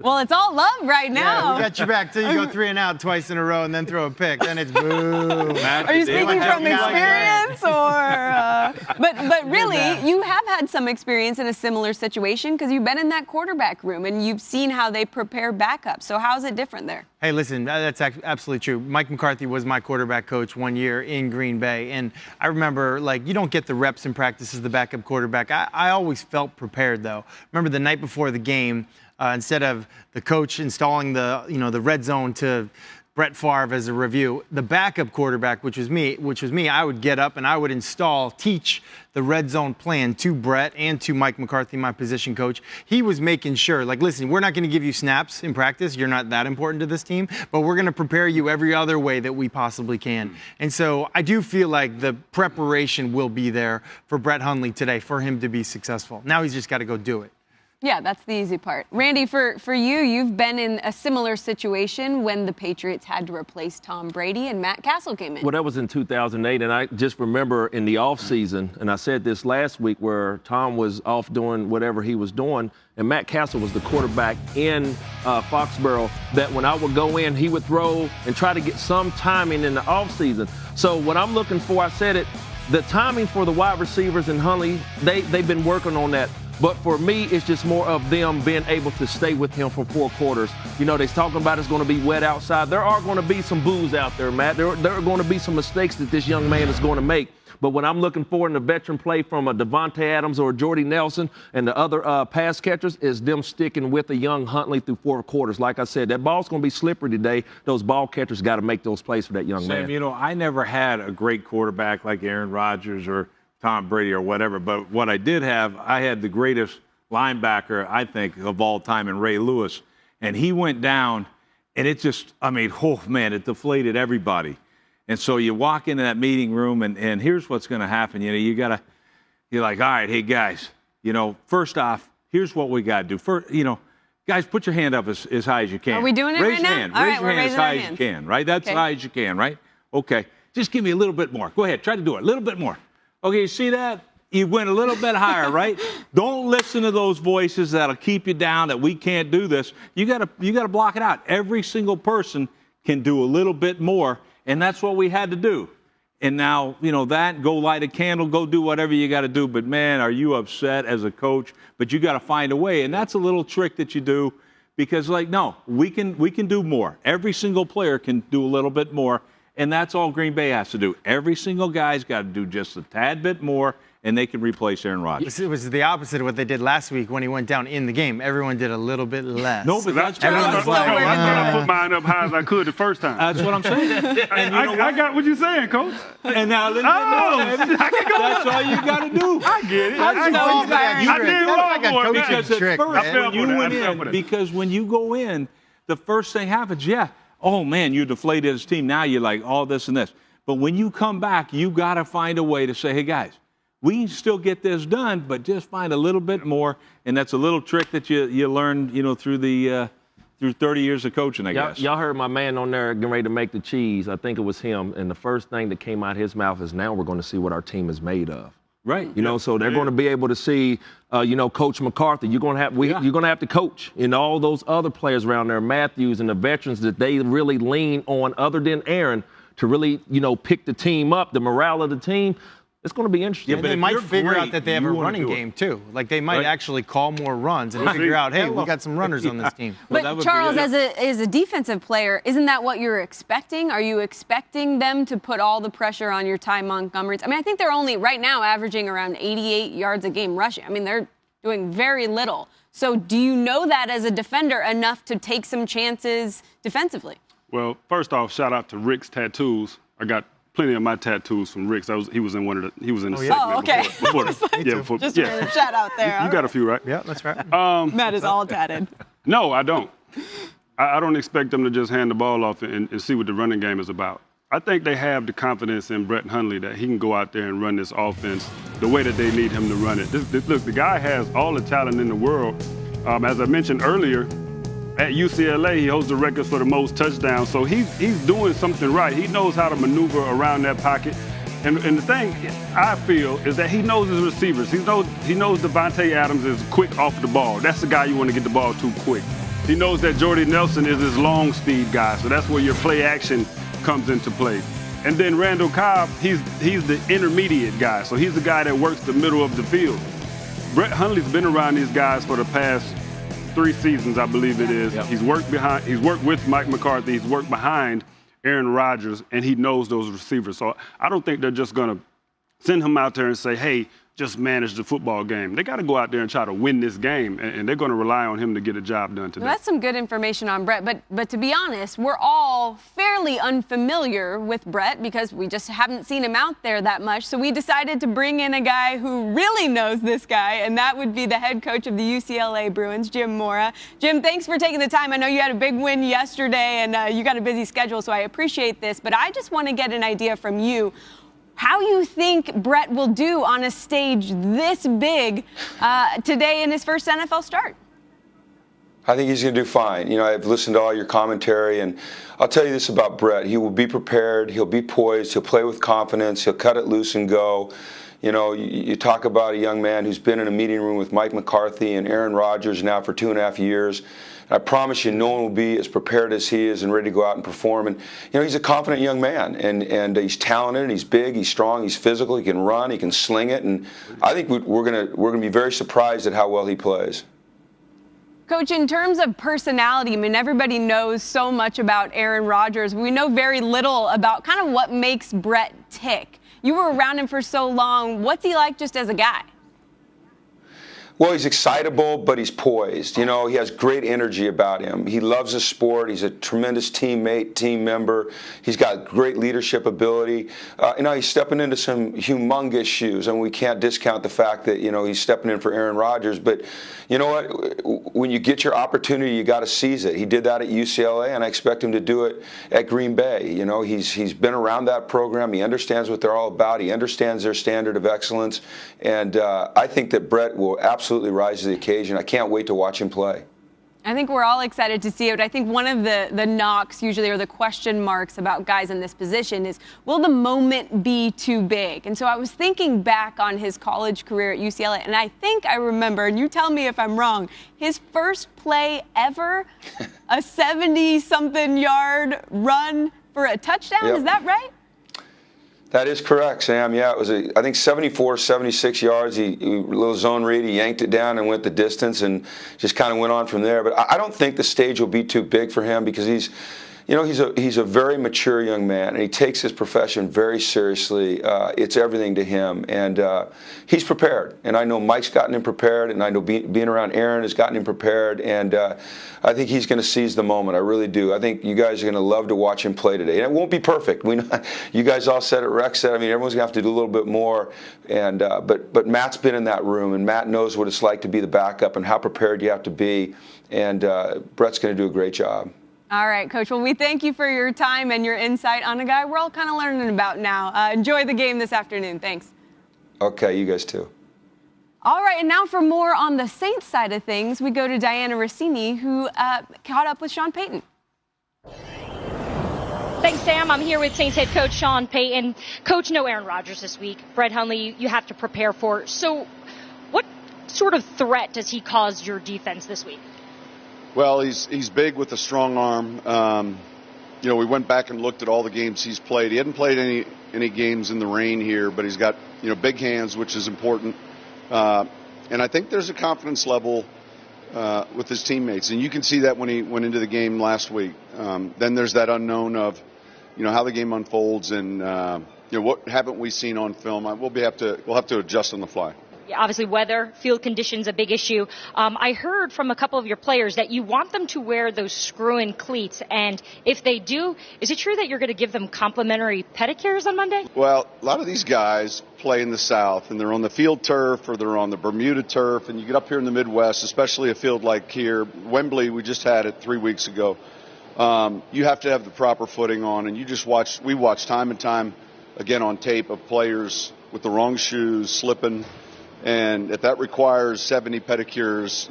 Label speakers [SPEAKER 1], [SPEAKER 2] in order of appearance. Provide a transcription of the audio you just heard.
[SPEAKER 1] Well, it's all love right now.
[SPEAKER 2] Yeah, we got your back till you go 3 and out twice in a row and then throw a pick. Then it's boo.
[SPEAKER 1] Are you speaking from experience, or? But really, you have had some experience in a similar situation because you've been in that quarterback room and you've seen how they prepare backups. So how's it different there?
[SPEAKER 2] Hey, listen, that's absolutely true. Mike McCarthy was my quarterback coach 1 year in Green Bay, and I remember, like, you don't get the reps in practice as the backup quarterback. I always felt prepared, though. Remember the night before the game, instead of the coach installing the red zone to Brett Favre as a review, the backup quarterback, which was me, I would get up and I would teach the red zone plan to Brett and to Mike McCarthy, my position coach. He was making sure, like, listen, we're not going to give you snaps in practice. You're not that important to this team, but we're going to prepare you every other way that we possibly can. And so I do feel like the preparation will be there for Brett Hundley today for him to be successful. Now he's just got to go do it.
[SPEAKER 1] Yeah, that's the easy part. Randy, for you, you've been in a similar situation when the Patriots had to replace Tom Brady and Matt Castle came in.
[SPEAKER 3] Well, that was in 2008, and I just remember in the offseason, and I said this last week, where Tom was off doing whatever he was doing, and Matt Castle was the quarterback in Foxborough, that when I would go in, he would throw and try to get some timing in the offseason. So what I'm looking for, I said it, the timing for the wide receivers and Hundley, they've been working on that. But for me, it's just more of them being able to stay with him for 4 quarters. You know, they're talking about it's going to be wet outside. There are going to be some boos out there, Matt. There are going to be some mistakes that this young man is going to make. But what I'm looking for in the veteran play from a Devontae Adams or a Jordy Nelson and the other pass catchers is them sticking with a young Huntley through 4 quarters. Like I said, that ball's going to be slippery today. Those ball catchers got to make those plays for that young man.
[SPEAKER 4] Sam, you know, I never had a great quarterback like Aaron Rodgers or Tom Brady or whatever, but what I did have, I had the greatest linebacker, I think, of all time in Ray Lewis. And he went down, and it just, I mean, oh, man, it deflated everybody. And so you walk into that meeting room, and here's what's going to happen. You know, you're like, all right, hey, guys, you know, first off, here's what we got to do. First, you know, guys, put your hand up as high as you can.
[SPEAKER 1] Are we doing it right now?
[SPEAKER 4] Raise your hand as high as you can, right? That's as high as you can, right? Okay. Just give me a little bit more. Go ahead. Try to do it. A little bit more. Okay, you see that? You went a little bit higher, right? Don't listen to those voices that'll keep you down, that we can't do this. You gotta block it out. Every single person can do a little bit more, and that's what we had to do. And now, you know, go light a candle, go do whatever you got to do. But, man, are you upset as a coach? But you got to find a way. And that's a little trick that you do because, like, no, we can do more. Every single player can do a little bit more. And that's all Green Bay has to do. Every single guy's got to do just a tad bit more, and they can replace Aaron Rodgers.
[SPEAKER 2] It was the opposite of what they did last week when he went down in the game. Everyone did a little bit less.
[SPEAKER 4] No, but that's
[SPEAKER 5] I put mine up high as I could the first time.
[SPEAKER 4] That's what I'm saying. And
[SPEAKER 5] I got what you're saying, Coach.
[SPEAKER 4] And now, that's all you got to do.
[SPEAKER 5] I get it.
[SPEAKER 2] I
[SPEAKER 5] did wrong for it.
[SPEAKER 4] Because at first, because when you go in, the first thing happens, oh, man, you deflated his team. Now you're like, all this and this. But when you come back, you got to find a way to say, hey, guys, we can still get this done, but just find a little bit more. And that's a little trick that you learn, you know, through 30 years of coaching, I guess.
[SPEAKER 3] Y'all heard my man on there getting ready to make the cheese. I think it was him. And the first thing that came out of his mouth is now we're going to see what our team is made of.
[SPEAKER 4] Right.
[SPEAKER 3] You know, so they're going to be able to see, you know, Coach McCarthy. You're going to have to coach, and all those other players around there, Matthews and the veterans that they really lean on, other than Aaron, to really, you know, pick the team up, the morale of the team. It's going to be interesting.
[SPEAKER 2] Yeah, but they might figure out that they have a running game, too. Like, they might actually call more runs and figure out, hey, we got some runners on this team.
[SPEAKER 1] But, Charles, as a defensive player, isn't that what you're expecting? Are you expecting them to put all the pressure on your Ty Montgomerys? I mean, I think they're only, right now, averaging around 88 yards a game rushing. I mean, they're doing very little. So do you know that as a defender enough to take some chances defensively?
[SPEAKER 5] Well, first off, shout out to Rick's Tattoos. I got plenty of my tattoos from Rick's. He was in the segment.
[SPEAKER 1] Oh, okay.
[SPEAKER 5] Before
[SPEAKER 1] Just a shout out there.
[SPEAKER 5] You got a few, right?
[SPEAKER 2] Yeah, that's right.
[SPEAKER 1] Matt is all tatted.
[SPEAKER 5] No, I don't. I don't expect them to just hand the ball off and see what the running game is about. I think they have the confidence in Brett Hundley that he can go out there and run this offense the way that they need him to run it. Look, the guy has all the talent in the world. As I mentioned earlier, at UCLA, he holds the record for the most touchdowns. So he's doing something right. He knows how to maneuver around that pocket. And the thing I feel is that he knows his receivers. He knows Devontae Adams is quick off the ball. That's the guy you want to get the ball to quick. He knows that Jordy Nelson is his long speed guy, so that's where your play action comes into play. And then Randall Cobb, he's the intermediate guy, so he's the guy that works the middle of the field. Brett Hundley's been around these guys for the past 3 seasons, I believe it is. Yep. He's worked with Mike McCarthy, he's worked behind Aaron Rodgers, and he knows those receivers. So I don't think they're just going to send him out there and say, hey, just manage the football game. They got to go out there and try to win this game, and they're going to rely on him to get a job done today.
[SPEAKER 1] Well, that's some good information on Brett, but to be honest, we're all fairly unfamiliar with Brett because we just haven't seen him out there that much. So we decided to bring in a guy who really knows this guy, and that would be the head coach of the UCLA Bruins, Jim Mora. Jim, thanks for taking the time. I know you had a big win yesterday, and you got a busy schedule, so I appreciate this. But I just want to get an idea from you how you think Brett will do on a stage this big today in his first NFL start.
[SPEAKER 6] I think he's going to do fine. You know, I've listened to all your commentary, and I'll tell you this about Brett. He will be prepared. He'll be poised. He'll play with confidence. He'll cut it loose and go. You know, you talk about a young man who's been in a meeting room with Mike McCarthy and Aaron Rodgers now for 2.5 years. I promise you, no one will be as prepared as he is and ready to go out and perform. And you know, he's a confident young man, and he's talented. He's big. He's strong. He's physical. He can run. He can sling it. And I think we're gonna be very surprised at how well he plays.
[SPEAKER 1] Coach, in terms of personality, I mean, everybody knows so much about Aaron Rodgers. We know very little about kind of what makes Brett tick. You were around him for so long. What's he like just as a guy?
[SPEAKER 6] Well, he's excitable, but he's poised. You know, he has great energy about him. He loves the sport. He's a tremendous teammate, team member. He's got great leadership ability. You know, he's stepping into some humongous shoes, and we can't discount the fact that, you know, he's stepping in for Aaron Rodgers. But you know what? When you get your opportunity, you got to seize it. He did that at UCLA, and I expect him to do it at Green Bay. You know, he's been around that program. He understands what they're all about. He understands their standard of excellence. And I think that Brett will absolutely rise to the occasion. I can't wait to watch him play.
[SPEAKER 1] I think we're all excited to see it. I think one of the knocks usually, or the question marks about guys in this position is, will the moment be too big? And so I was thinking back on his college career at UCLA, and I think I remember, and you tell me if I'm wrong, his first play ever, a 70-something yard run for a touchdown. Yep. Is that right?
[SPEAKER 6] That is correct, Sam. Yeah, it was, I think, 74, 76 yards. He little zone read, he yanked it down and went the distance and just kind of went on from there. But I don't think the stage will be too big for him because he's a very mature young man, and he takes his profession very seriously. It's everything to him, and he's prepared. And I know Mike's gotten him prepared, and I know being around Aaron has gotten him prepared, and I think he's going to seize the moment. I really do. I think you guys are going to love to watch him play today. And it won't be perfect. We know, you guys all said it, Rex said. I mean, everyone's going to have to do a little bit more. And but Matt's been in that room, and Matt knows what it's like to be the backup and how prepared you have to be. And Brett's going to do a great job.
[SPEAKER 1] All right, Coach. Well, we thank you for your time and your insight on a guy we're all kind of learning about now. Enjoy the game this afternoon. Thanks.
[SPEAKER 6] Okay, you guys too.
[SPEAKER 1] All right, and now for more on the Saints side of things, we go to Diana Rossini, who caught up with Sean Payton.
[SPEAKER 7] Thanks, Sam. I'm here with Saints head coach Sean Payton. Coach, no Aaron Rodgers this week. Brett Hundley, you have to prepare for. So what sort of threat does he cause your defense this week?
[SPEAKER 8] Well, he's big with a strong arm. You know, we went back and looked at all the games he's played. He hadn't played any games in the rain here, but he's got, you know, big hands, which is important. And I think there's a confidence level with his teammates, and you can see that when he went into the game last week. Then there's that unknown of, you know, how the game unfolds, and you know, what haven't we seen on film? We'll have to adjust on the fly.
[SPEAKER 7] Obviously, weather, field conditions, a big issue. I heard from a couple of your players that you want them to wear those screw-in cleats, and if they do, is it true that you're going to give them complimentary pedicures on Monday?
[SPEAKER 8] Well, a lot of these guys play in the South, and they're on the field turf or they're on the Bermuda turf, and you get up here in the Midwest, especially a field like here, Wembley, we just had it 3 weeks ago. You have to have the proper footing on, and we watch time and time again on tape of players with the wrong shoes slipping. And if that requires 70 pedicures,